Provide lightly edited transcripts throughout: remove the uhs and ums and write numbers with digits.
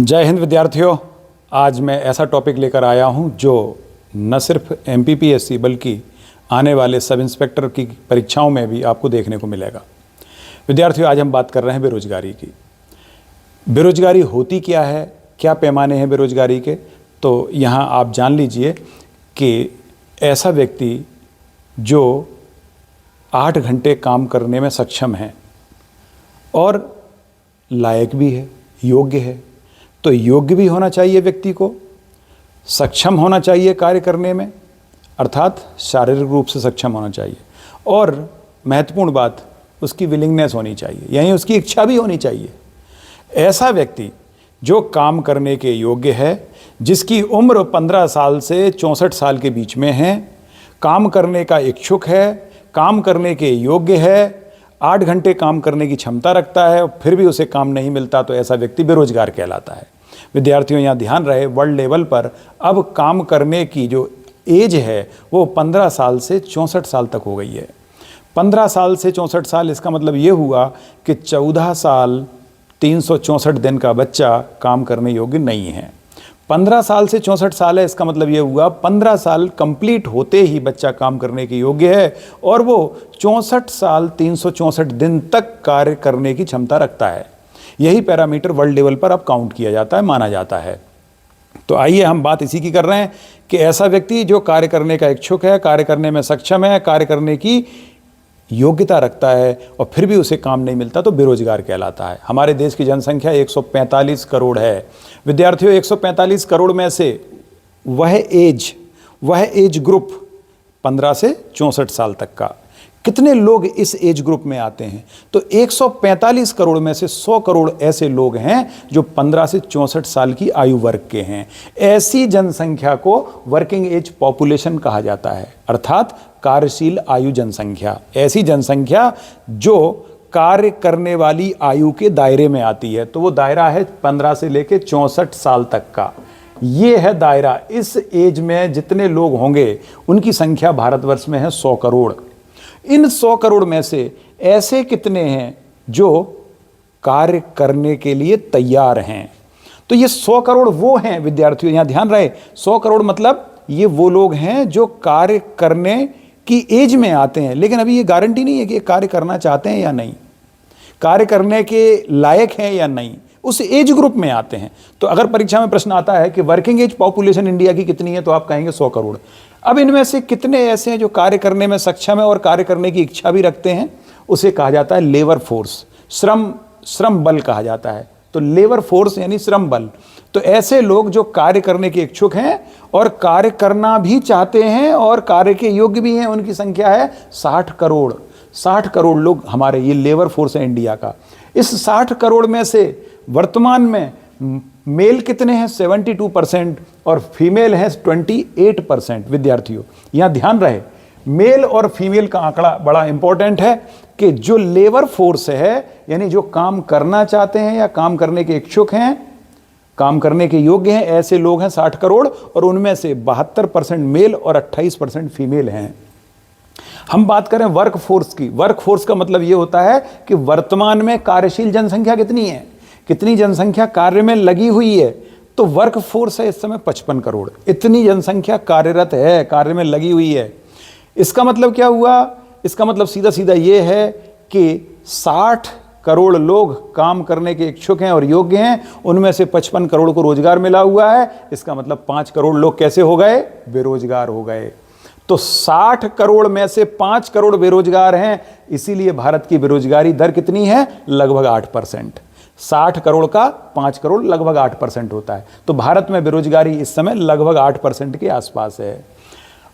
जय हिंद विद्यार्थियों। आज मैं ऐसा टॉपिक लेकर आया हूं जो न सिर्फ एमपीपीएससी बल्कि आने वाले सब इंस्पेक्टर की परीक्षाओं में भी आपको देखने को मिलेगा। विद्यार्थियों, आज हम बात कर रहे हैं बेरोजगारी की। बेरोजगारी होती क्या है, क्या पैमाने हैं बेरोजगारी के, तो यहाँ आप जान लीजिए कि ऐसा व्यक्ति जो 8 घंटे काम करने में सक्षम है और लायक भी है, योग्य है, तो योग्य भी होना चाहिए व्यक्ति को, सक्षम होना चाहिए कार्य करने में, अर्थात शारीरिक रूप से सक्षम होना चाहिए, और महत्वपूर्ण बात उसकी विलिंगनेस होनी चाहिए, यानी उसकी इच्छा भी होनी चाहिए। ऐसा व्यक्ति जो काम करने के योग्य है, जिसकी उम्र 15 साल से 64 साल के बीच में है, काम करने का इच्छुक है, काम करने के योग्य है, 8 घंटे काम करने की क्षमता रखता है, फिर भी उसे काम नहीं मिलता, तो ऐसा व्यक्ति बेरोजगार कहलाता है। विद्यार्थियों, यहाँ ध्यान रहे, वर्ल्ड लेवल पर अब काम करने की जो एज है वो 15 साल से 64 साल तक हो गई है। 15 साल से 64 साल, इसका मतलब ये हुआ कि 14 साल 364 दिन का बच्चा काम करने योग्य नहीं है। 15 साल से 64 साल है, इसका मतलब ये हुआ 15 साल कंप्लीट होते ही बच्चा काम करने के योग्य है और वो 64 साल 364 दिन तक कार्य करने की क्षमता रखता है। यही पैरामीटर वर्ल्ड लेवल पर अब काउंट किया जाता है, माना जाता है। तो आइए हम बात इसी की कर रहे हैं कि ऐसा व्यक्ति जो कार्य करने का इच्छुक है, कार्य करने में सक्षम है, कार्य करने की योग्यता रखता है और फिर भी उसे काम नहीं मिलता, तो बेरोजगार कहलाता है। हमारे देश की जनसंख्या 145 करोड़ है। विद्यार्थियों, 145 करोड़ में से वह एज ग्रुप 15 से 64 साल तक का, कितने लोग इस एज ग्रुप में आते हैं? तो 145 करोड़ में से 100 करोड़ ऐसे लोग हैं जो 15 से 64 साल की आयु वर्ग के हैं। ऐसी जनसंख्या को वर्किंग एज पॉपुलेशन कहा जाता है, अर्थात कार्यशील आयु जनसंख्या। ऐसी जनसंख्या जो कार्य करने वाली आयु के दायरे में आती है, तो वो दायरा है 15 से लेकर 64 साल तक का। ये है दायरा। इस एज में जितने लोग होंगे उनकी संख्या भारतवर्ष में है 100 करोड़। इन 100 करोड़ में से ऐसे कितने हैं जो कार्य करने के लिए तैयार हैं? तो ये 100 करोड़ वो हैं विद्यार्थियों, यहां ध्यान रहे, 100 करोड़ मतलब ये वो लोग हैं जो कार्य करने की एज में आते हैं, लेकिन अभी ये गारंटी नहीं है कि कार्य करना चाहते हैं या नहीं, कार्य करने के लायक हैं या नहीं, उस एज ग्रुप में आते हैं। तो अगर परीक्षा में प्रश्न आता है कि वर्किंग एज पॉपुलेशन इंडिया की कितनी है, तो आप कहेंगे 100 करोड़। अब इनमें से कितने ऐसे हैं जो कार्य करने में सक्षम है और कार्य करने की इच्छा भी रखते हैं? उसे कहा जाता है लेबर फोर्स, श्रम बल कहा जाता है। तो लेबर फोर्स यानी श्रम बल। तो ऐसे लोग जो कार्य करने के इच्छुक हैं और कार्य करना भी चाहते हैं और कार्य के योग्य भी हैं, उनकी संख्या है 60 करोड़। 60 करोड़ लोग हमारे ये लेबर फोर्स है इंडिया का। इस 60 करोड़ में से वर्तमान में मेल कितने हैं? 72% और फीमेल है 28%। विद्यार्थियों, यहां ध्यान रहे, मेल और फीमेल का आंकड़ा बड़ा इंपॉर्टेंट है कि जो लेबर फोर्स है, यानी जो काम करना चाहते हैं या काम करने के इच्छुक हैं, काम करने के योग्य हैं, ऐसे लोग हैं 60 करोड़ और उनमें से 72% मेल और 28% फीमेल हैं। हम बात करें वर्क फोर्स की। वर्क फोर्स का मतलब यह होता है कि वर्तमान में कार्यशील जनसंख्या कितनी है, कितनी जनसंख्या कार्य में लगी हुई है। तो वर्क फोर्स है इस समय 55 करोड़। इतनी जनसंख्या कार्यरत है, कार्य में लगी हुई है। इसका मतलब क्या हुआ? इसका मतलब सीधा सीधा ये है कि 60 करोड़ लोग काम करने के इच्छुक हैं और योग्य हैं, उनमें से 55 करोड़ को रोजगार मिला हुआ है। इसका मतलब 5 करोड़ लोग कैसे हो गए? बेरोजगार हो गए। तो 60 करोड़ में से 5 करोड़ बेरोजगार हैं, इसीलिए भारत की बेरोजगारी दर कितनी है? लगभग 8%। 60 करोड़ का 5 करोड़ लगभग 8% होता है। तो भारत में बेरोजगारी इस समय लगभग 8% के आसपास है।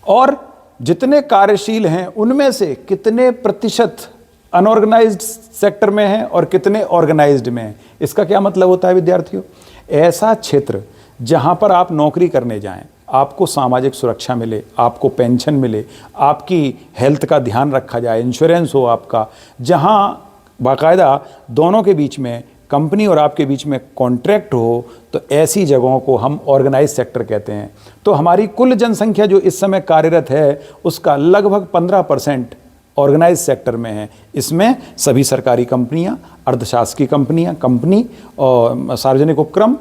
और जितने कार्यशील हैं उनमें से कितने प्रतिशत अनऑर्गेनाइज्ड सेक्टर में हैं और कितने ऑर्गेनाइज्ड में हैं? इसका क्या मतलब होता है विद्यार्थियों? ऐसा क्षेत्र जहां पर आप नौकरी करने जाएं, आपको सामाजिक सुरक्षा मिले, आपको पेंशन मिले, आपकी हेल्थ का ध्यान रखा जाए, इंश्योरेंस हो आपका, जहां बाकायदा दोनों के बीच में, कंपनी और आपके बीच में कॉन्ट्रैक्ट हो, तो ऐसी जगहों को हम ऑर्गेनाइज सेक्टर कहते हैं। तो हमारी कुल जनसंख्या जो इस समय कार्यरत है उसका लगभग 15% ऑर्गेनाइज सेक्टर में है। इसमें सभी सरकारी कंपनियां, अर्धशासकीय कंपनियां, कंपनी और सार्वजनिक उपक्रम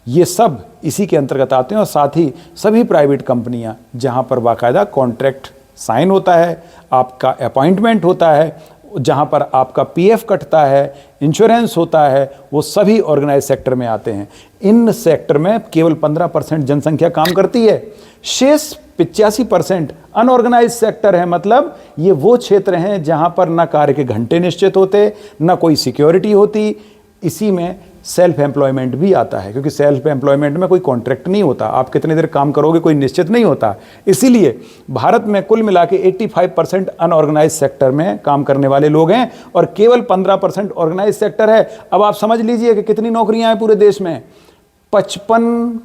ये सब इसी के अंतर्गत आते हैं। और साथ ही सभी प्राइवेट कंपनियां जहां पर बाकायदा कॉन्ट्रैक्ट साइन होता है, आपका अपॉइंटमेंट होता है, जहां पर आपका पीएफ कटता है, इंश्योरेंस होता है, वो सभी ऑर्गेनाइज सेक्टर में आते हैं। इन सेक्टर में केवल 15% जनसंख्या काम करती है, शेष 85% अनऑर्गेनाइज सेक्टर है। मतलब ये वो क्षेत्र हैं जहां पर ना कार्य के घंटे निश्चित होते, ना कोई सिक्योरिटी होती। इसी में सेल्फ एम्प्लॉयमेंट भी आता है, क्योंकि सेल्फ एम्प्लॉयमेंट में कोई कॉन्ट्रैक्ट नहीं होता, आप कितनी देर काम करोगे कोई निश्चित नहीं होता। इसीलिए भारत में कुल मिला के 85% अनऑर्गेनाइज सेक्टर में काम करने वाले लोग हैं और केवल 15% ऑर्गेनाइज सेक्टर है। अब आप समझ लीजिए कि कितनी नौकरियां हैं पूरे देश में। 55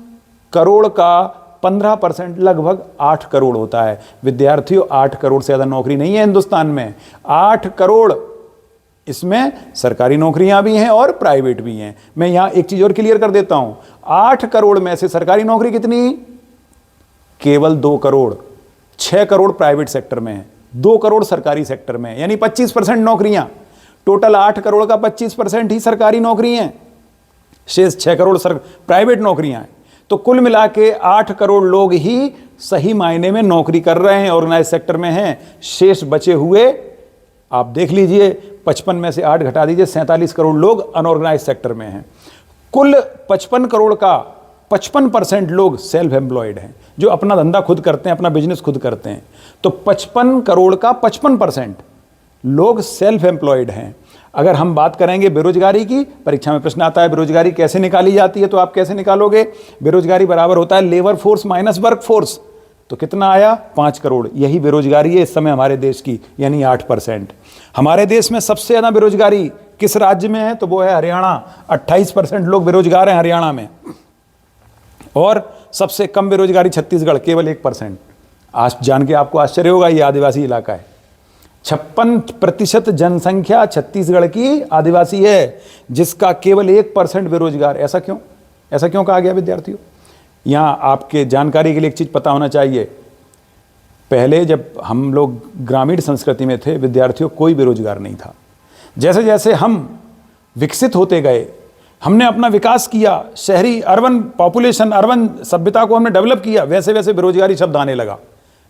करोड़ का 15% लगभग 8 करोड़ होता है। विद्यार्थियों, 8 करोड़ से ज़्यादा नौकरी नहीं है हिंदुस्तान में। 8 करोड़, इसमें सरकारी नौकरियां भी हैं और प्राइवेट भी हैं। मैं यहां एक चीज और क्लियर कर देता हूं, 8 करोड़ में से सरकारी नौकरी कितनी? केवल 2 करोड़। 6 करोड़ प्राइवेट सेक्टर में है, 2 करोड़ सरकारी सेक्टर में है, यानी 25% नौकरियां। टोटल 8 करोड़ का 25% ही सरकारी नौकरी हैं, शेष 6 करोड़ प्राइवेट नौकरियां हैं। तो कुल मिला के 8 करोड़ लोग ही सही मायने में नौकरी कर रहे हैं, ऑर्गेनाइज सेक्टर में हैं। शेष बचे हुए आप देख लीजिए, 55 में से 8 घटा दीजिए, 47 करोड़ लोग अनऑर्गेनाइज सेक्टर में हैं। कुल 55 करोड़ का 55% लोग सेल्फ एम्प्लॉयड हैं, जो अपना धंधा खुद करते हैं, अपना बिजनेस खुद करते हैं। तो 55 करोड़ का 55% लोग सेल्फ एम्प्लॉयड हैं। अगर हम बात करेंगे बेरोजगारी की, परीक्षा में प्रश्न आता है बेरोजगारी कैसे निकाली जाती है, तो आप कैसे निकालोगे? बेरोजगारी बराबर होता है labour force minus work force. तो कितना आया? 5 करोड़। यही बेरोजगारी है इस समय हमारे देश की, यानी 8%। हमारे देश में सबसे ज्यादा बेरोजगारी किस राज्य में है? तो वो है हरियाणा। 28% लोग बेरोजगार हैं हरियाणा में। और सबसे कम बेरोजगारी छत्तीसगढ़, केवल 1%। आज जान के आपको आश्चर्य होगा, ये आदिवासी इलाका है। 56% जनसंख्या छत्तीसगढ़ की आदिवासी है, जिसका केवल 1% बेरोजगार। ऐसा क्यों? ऐसा क्यों कहा गया विद्यार्थियों? यहाँ आपके जानकारी के लिए एक चीज़ पता होना चाहिए। पहले जब हम लोग ग्रामीण संस्कृति में थे विद्यार्थियों, कोई बेरोजगार नहीं था। जैसे जैसे हम विकसित होते गए, हमने अपना विकास किया, शहरी अर्बन पॉपुलेशन, अर्बन सभ्यता को हमने डेवलप किया, वैसे वैसे बेरोजगारी शब्द आने लगा।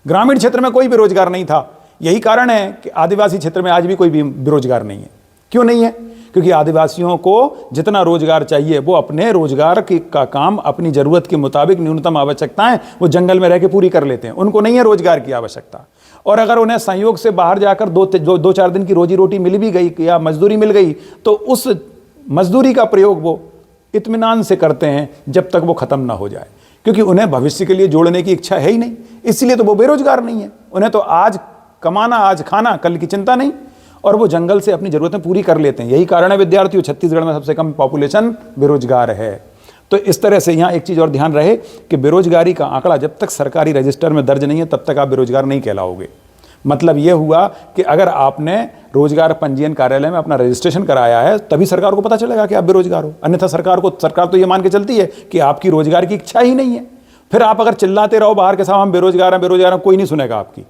ग्रामीण क्षेत्र में कोई बेरोजगार नहीं था। यही कारण है कि आदिवासी क्षेत्र में आज भी कोई भी बेरोजगार नहीं है। क्यों नहीं है? क्योंकि आदिवासियों को जितना रोजगार चाहिए वो अपने रोजगार का काम अपनी जरूरत के मुताबिक न्यूनतम आवश्यकताएं वो जंगल में रह के पूरी कर लेते हैं। उनको नहीं है रोजगार की आवश्यकता। और अगर उन्हें संयोग से बाहर जाकर दो चार दिन की रोजी रोटी मिल भी गई या मजदूरी मिल गई, तो उस मजदूरी का प्रयोग वो इत्मीनान से करते हैं जब तक वो खत्म ना हो जाए, क्योंकि उन्हें भविष्य के लिए जोड़ने की इच्छा है ही नहीं। इसलिए तो वो बेरोजगार नहीं है। उन्हें तो आज कमाना, आज खाना, कल की चिंता नहीं, और वो जंगल से अपनी जरूरतें पूरी कर लेते हैं। यही कारण है विद्यार्थियों, छत्तीसगढ़ में सबसे कम पॉपुलेशन बेरोजगार है। तो इस तरह से यहाँ एक चीज़ और ध्यान रहे कि बेरोजगारी का आंकड़ा जब तक सरकारी रजिस्टर में दर्ज नहीं है तब तक आप बेरोजगार नहीं कहलाओगे। मतलब ये हुआ कि अगर आपने रोजगार पंजीयन कार्यालय में अपना रजिस्ट्रेशन कराया है तभी सरकार को पता चलेगा कि आप बेरोजगार हो। अन्यथा सरकार तो ये मान के चलती है कि आपकी रोजगार की इच्छा ही नहीं है। फिर आप अगर चिल्लाते रहो बाहर के साथ, हम बेरोजगार हैं, कोई नहीं सुनेगा आपकी।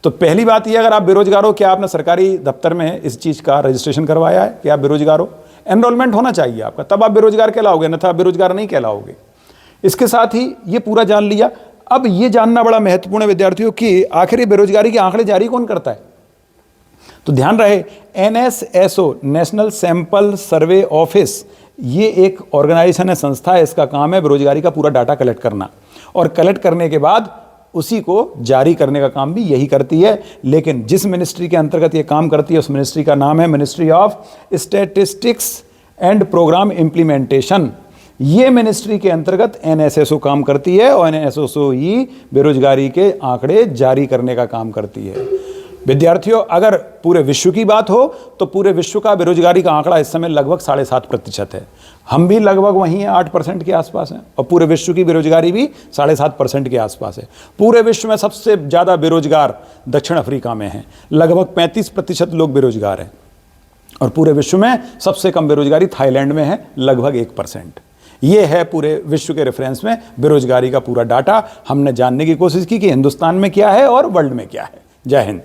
तो पहली बात यह, अगर आप बेरोजगार हो, क्या आपने सरकारी दफ्तर में इस चीज़ का रजिस्ट्रेशन करवाया है कि आप बेरोजगार हो? एनरोलमेंट होना चाहिए आपका, तब आप बेरोजगार कहलाओगे, अन्यथा आप बेरोजगार नहीं कहलाओगे। इसके साथ ही ये पूरा जान लिया। अब ये जानना बड़ा महत्वपूर्ण है विद्यार्थियों कि आखिर ये बेरोजगारी के आंकड़े जारी कौन करता है? तो ध्यान रहे, NSSO, national sample survey office, ये एक ऑर्गेनाइजेशन है, संस्था है। इसका काम है बेरोजगारी का पूरा डाटा कलेक्ट करना, और कलेक्ट करने के बाद उसी को जारी करने का काम भी यही करती है। लेकिन जिस मिनिस्ट्री के अंतर्गत ये काम करती है उस मिनिस्ट्री का नाम है ministry of statistics and programme implementation. ये मिनिस्ट्री के अंतर्गत NSSO काम करती है, और NSSO ही बेरोजगारी के आंकड़े जारी करने का काम करती है। विद्यार्थियों, अगर पूरे विश्व की बात हो तो पूरे विश्व का बेरोजगारी का आंकड़ा इस समय लगभग 7.5% है। हम भी लगभग वहीं हैं, 8% के आसपास हैं, और पूरे विश्व की बेरोजगारी भी 7.5% के आसपास है। पूरे विश्व में सबसे ज़्यादा बेरोजगार दक्षिण अफ्रीका में हैं, लगभग 35% लोग बेरोजगार हैं। और पूरे विश्व में सबसे कम बेरोजगारी थाईलैंड में है, लगभग 1%। ये है पूरे विश्व के रेफरेंस में बेरोजगारी का पूरा डाटा। हमने जानने की कोशिश की कि हिंदुस्तान में क्या है और वर्ल्ड में क्या है। जय हिंद।